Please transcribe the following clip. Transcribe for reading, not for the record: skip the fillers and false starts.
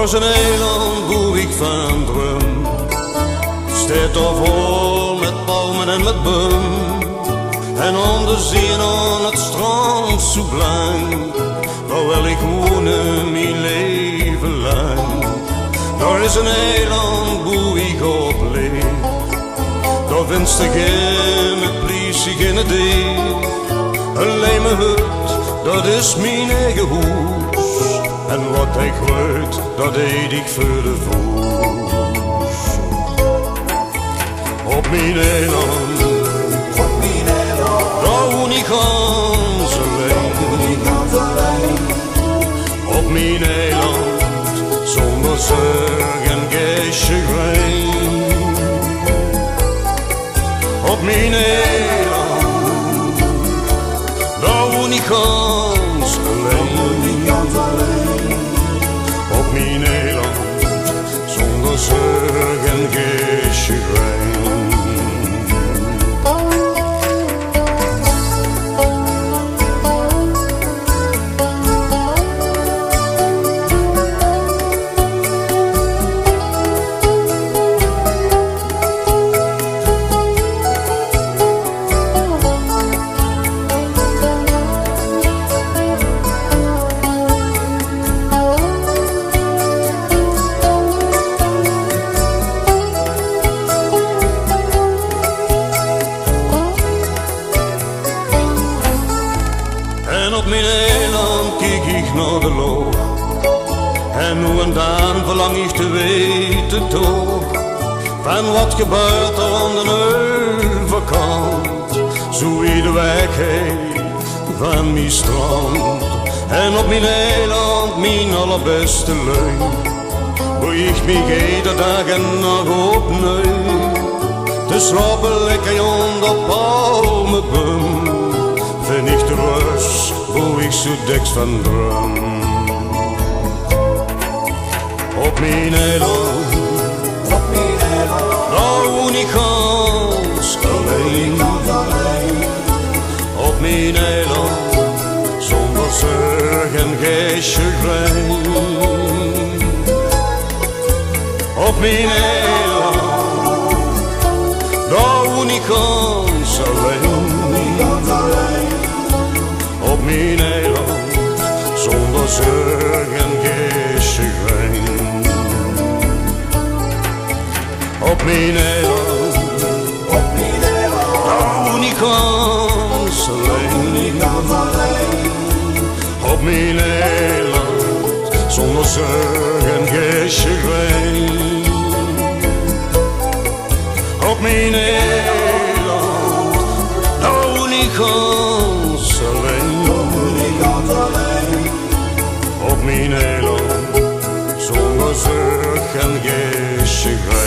is een eiland waar ik van droom. Staat er vol met palmen en met boom. En onder zee aan het strand zo blank, daar wil ik wonen mijn leven lang. Daar is een eiland waar ik op leef. Daar wens ik geen politie, geen idee. Alleen mijn hut, dat is mijn eigen huis. En wat ik weet, dat deed ik voor de voet. Op mijn eiland, daar woon ik ganz alleen. Op mijn eiland, zonder zorg en chagrijn. Op mijn eiland, daar woon ik ganz alleen. Op mijn eiland, zonder zorg en chagrijn. En op mijn eiland kijk ik naar de loop. En nu en dan verlang ik te weten toch, van wat gebeurt er aan de overkant. Zo ieder weg heen van mijn strand. En op mijn eiland mijn allerbeste leun, waar ik me iedere dag en nog opnieuw te slapen lekker onder palmenboom. Vind ik de rust, waar ik zo deks van droom. Op mijn eiland, daar woon ik ganz alleen. Op mijn eiland, zonder zorg en chagrijn. Op mijn eiland, daar woon ik ganz alleen. Op mijn eiland, zonder zorg en chagrijn. Op mijn eiland, daar woon ik ganz alleen. Op mijn eiland, zonder zorg en chagrijn. Op mijn eiland, daar woon ik ganz alleen. Op mijn eiland, zonder zorg en chagrijn.